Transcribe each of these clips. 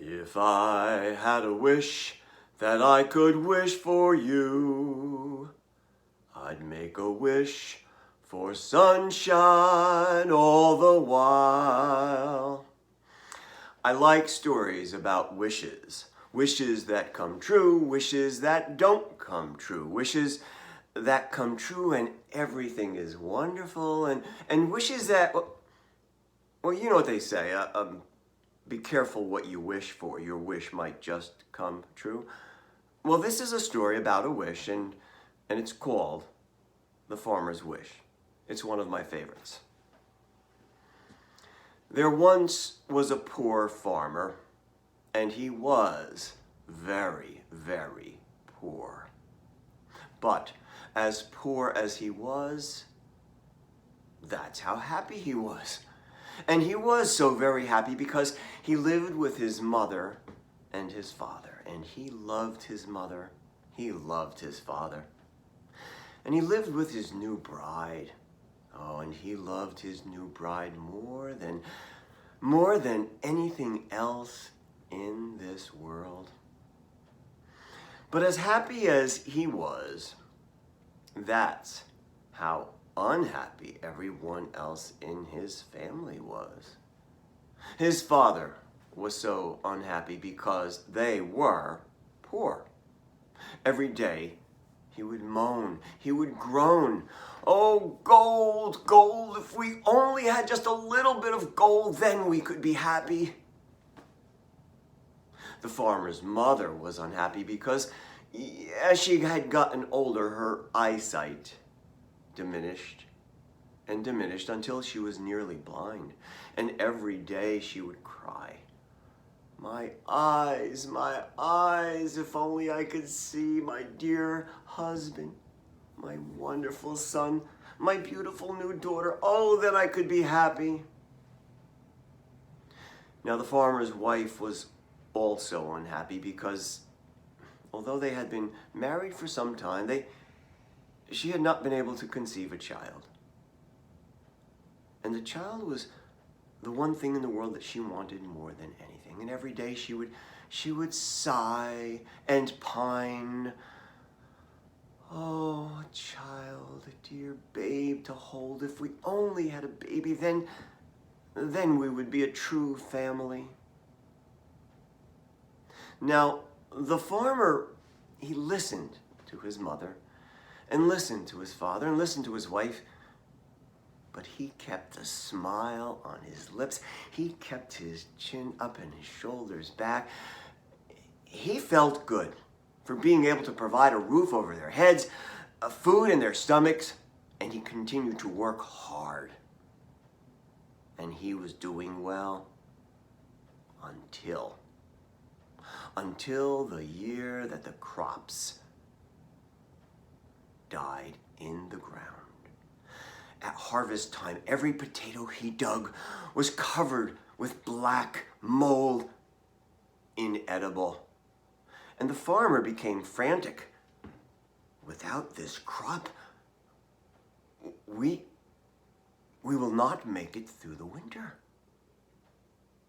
If I had a wish that I could wish for you, I'd make a wish for sunshine all the while. I like stories about wishes. Wishes that come true, wishes that don't come true, wishes that come true and everything is wonderful, and wishes that, well, you know what they say, be careful what you wish for. Your wish might just come true. Well, this is a story about a wish, and it's called The Farmer's Wish. It's one of my favorites. There once was a poor farmer, and he was very, very poor. But as poor as he was, that's how happy he was. And he was so very happy because he lived with his mother and his father. And he loved his mother. He loved his father. And he lived with his new bride. Oh, and he loved his new bride more than anything else in this world. But as happy as he was, that's how unhappy everyone else in his family was. His father was so unhappy because they were poor. Every day he would moan, he would groan, "Oh, gold, gold, if we only had just a little bit of gold, then we could be happy." The farmer's mother was unhappy because as she had gotten older, her eyesight diminished and diminished until she was nearly blind. And every day she would cry, my eyes, if only I could see my dear husband, my wonderful son, my beautiful new daughter. Oh, then I could be happy." Now the farmer's wife was also unhappy because although they had been married for some time, she had not been able to conceive a child. And the child was the one thing in the world that she wanted more than anything. And every day she would sigh and pine. "Oh, a child, a dear babe to hold. If we only had a baby, then we would be a true family." Now, the farmer, he listened to his mother and listened to his father and listened to his wife, but he kept a smile on his lips. He kept his chin up and his shoulders back. He felt good for being able to provide a roof over their heads, food in their stomachs, and he continued to work hard. And he was doing well until the year that the crops died in the ground. At harvest time, every potato he dug was covered with black mold, inedible. And the farmer became frantic. Without this crop, we will not make it through the winter.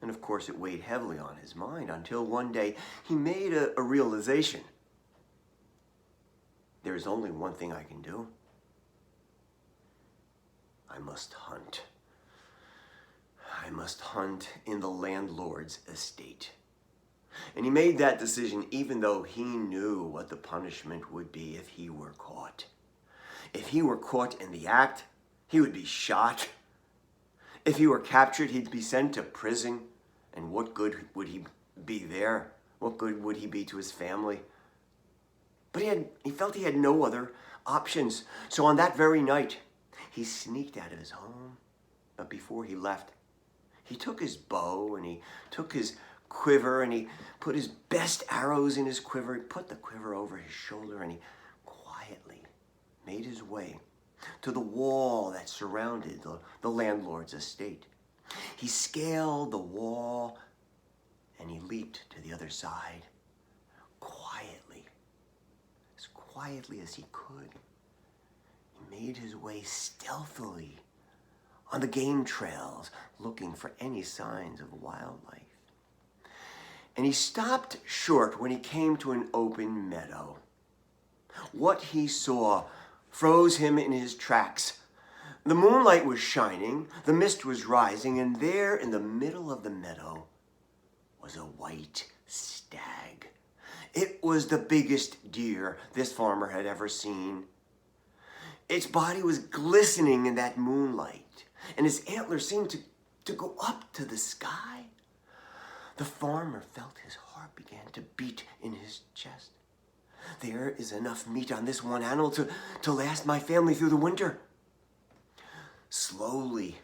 And of course, it weighed heavily on his mind until one day he made a realization. There is only one thing I can do. I must hunt. I must hunt in the landlord's estate. And he made that decision even though he knew what the punishment would be if he were caught. If he were caught in the act, he would be shot. If he were captured, he'd be sent to prison. And what good would he be there? What good would he be to his family? But he felt he had no other options. So on that very night, he sneaked out of his home. But before he left, he took his bow and he took his quiver and he put his best arrows in his quiver. He put the quiver over his shoulder and he quietly made his way to the wall that surrounded the landlord's estate. He scaled the wall and he leaped to the other side quietly as he could. He made his way stealthily on the game trails, looking for any signs of wildlife. and he stopped short when he came to an open meadow. What he saw froze him in his tracks. The moonlight was shining, the mist was rising, and there in the middle of the meadow was a white stag. It was the biggest deer this farmer had ever seen. Its body was glistening in that moonlight, and its antlers seemed to go up to the sky. The farmer felt his heart began to beat in his chest. There is enough meat on this one animal to last my family through the winter. Slowly,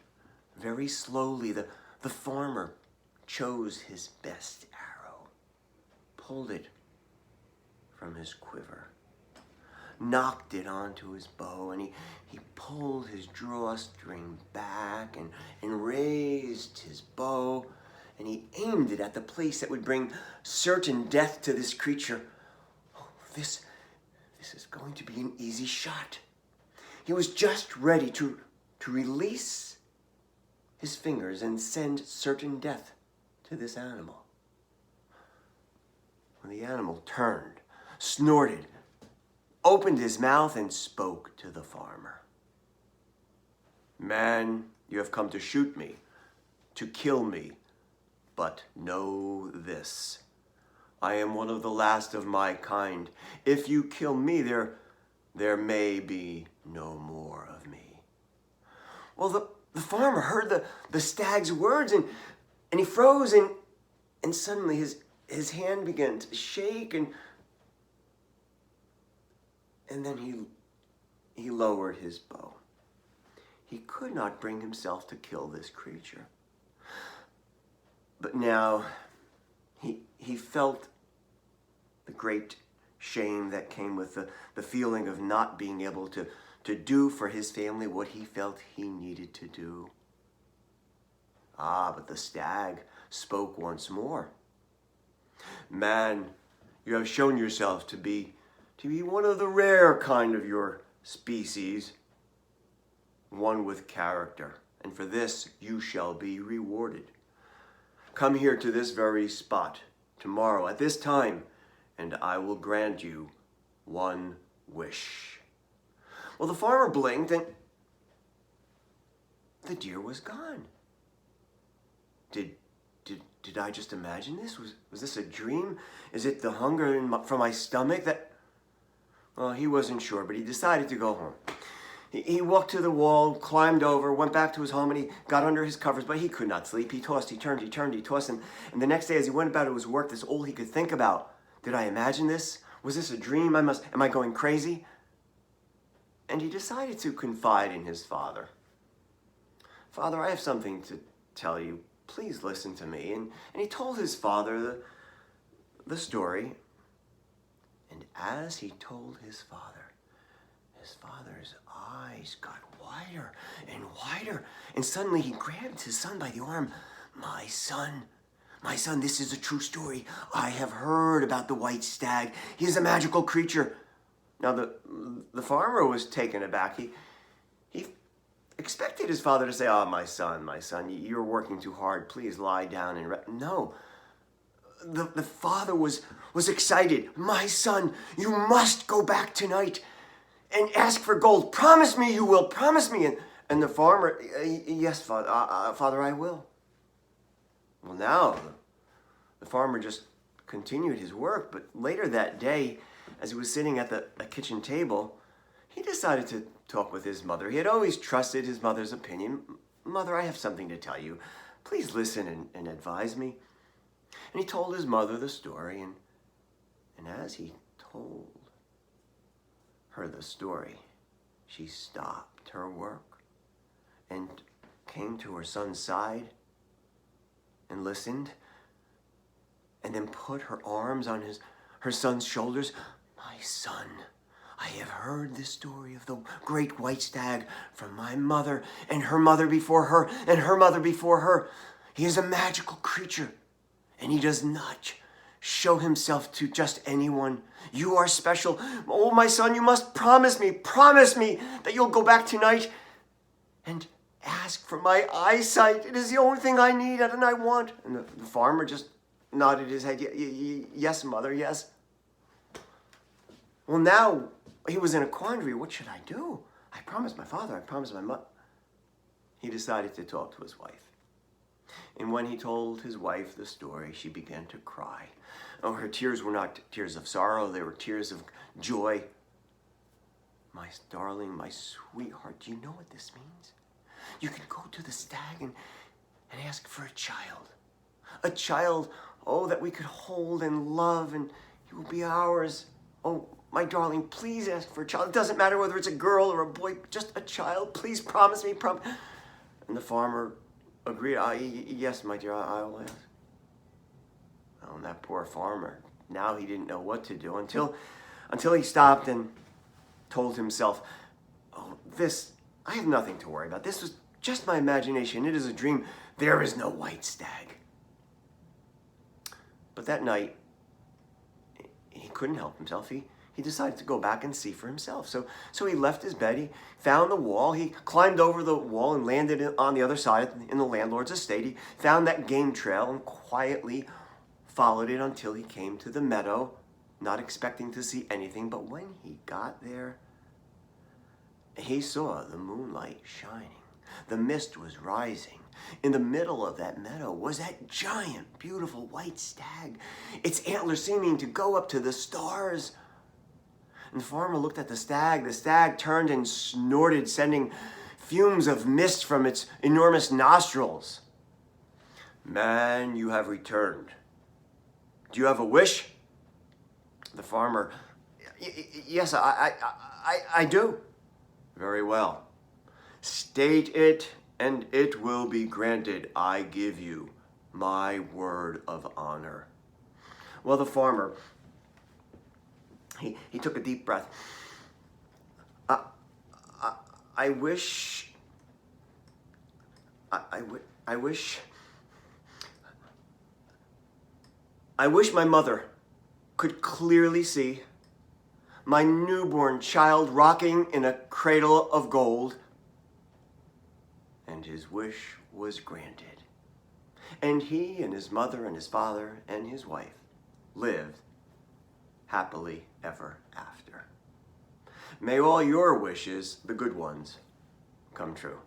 very slowly, the farmer chose his best arrow, pulled it from his quiver, knocked it onto his bow, and he pulled his drawstring back and raised his bow, and he aimed it at the place that would bring certain death to this creature. Oh, this is going to be an easy shot. He was just ready to release his fingers and send certain death to this animal, when the animal turned, snorted, opened his mouth, and spoke to the farmer. "Man, you have come to shoot me, to kill me, but know this. I am one of the last of my kind. If you kill me, there may be no more of me." Well, the farmer heard the stag's words, and he froze, and suddenly his hand began to shake, and then he lowered his bow. He could not bring himself to kill this creature. But now he felt the great shame that came with the feeling of not being able to do for his family what he felt he needed to do. But the stag spoke once more. "Man, you have shown yourself to be one of the rare kind of your species, one with character, and for this you shall be rewarded. Come here to this very spot tomorrow at this time, and I will grant you one wish." Well, the farmer blinked, and the deer was gone. Did I just imagine this? Was this a dream? Is it the hunger from my stomach that... Well, he wasn't sure, but he decided to go home. He walked to the wall, climbed over, went back to his home, and he got under his covers, but he could not sleep. He tossed, he turned, he tossed, and the next day as he went about his work, that's all he could think about. Did I imagine this? Was this a dream? Am I going crazy? And he decided to confide in his father. "Father, I have something to tell you. Please listen to me." And he told his father the story. And as he told his father's eyes got wider and wider. And suddenly he grabbed his son by the arm. My son, this is a true story. I have heard about the white stag. He is a magical creature." Now the farmer was taken aback. He expected his father to say, "Oh, my son, you're working too hard. Please lie down and rest." No. The father was excited. "My son, you must go back tonight and ask for gold. Promise me you will. Promise me." And the farmer, "Yes, Father, I will." Well, now the farmer just continued his work, but later that day, as he was sitting at the kitchen table, he decided to talk with his mother. He had always trusted his mother's opinion. "Mother, I have something to tell you. Please listen and advise me." And he told his mother the story, and as he told her the story, she stopped her work and came to her son's side and listened, and then put her arms on her son's shoulders. "My son, I have heard this story of the great white stag from my mother and her mother before her and her mother before her. He is a magical creature, and he does not show himself to just anyone. You are special. Oh, my son, you must promise me that you'll go back tonight and ask for my eyesight. It is the only thing I need and I want." And the farmer just nodded his head. Yes, mother, yes. Well, now he was in a quandary. What should I do? I promised my father, I promised my mother. He decided to talk to his wife. And when he told his wife the story, she began to cry. Oh, her tears were not tears of sorrow, they were tears of joy. My darling, my sweetheart, do you know what this means? You can go to the stag and ask for a child. A child, oh, that we could hold and love, and he will be ours. Oh, my darling, please ask for a child. It doesn't matter whether it's a girl or a boy, just a child. Please promise me. And the farmer agreed. Yes, my dear, I will ask. Oh, and that poor farmer, now he didn't know what to do until he stopped and told himself, oh, I have nothing to worry about. This was just my imagination. It is a dream. There is no white stag. But that night, he couldn't help himself. He decided to go back and see for himself. So he left his bed, he found the wall, he climbed over the wall and landed on the other side in the landlord's estate. He found that game trail and quietly followed it until he came to the meadow, not expecting to see anything. But when he got there, he saw the moonlight shining. The mist was rising. In the middle of that meadow was that giant, beautiful white stag, its antlers seeming to go up to the stars. And the farmer looked at the stag. The stag turned and snorted, sending fumes of mist from its enormous nostrils. Man, you have returned. Do you have a wish? The farmer, yes, I do. Very well. State it, and it will be granted. I give you my word of honor. Well, the farmer, he took a deep breath. I wish my mother could clearly see my newborn child rocking in a cradle of gold. And his wish was granted. And he and his mother and his father and his wife lived happily ever after. May all your wishes, the good ones, come true.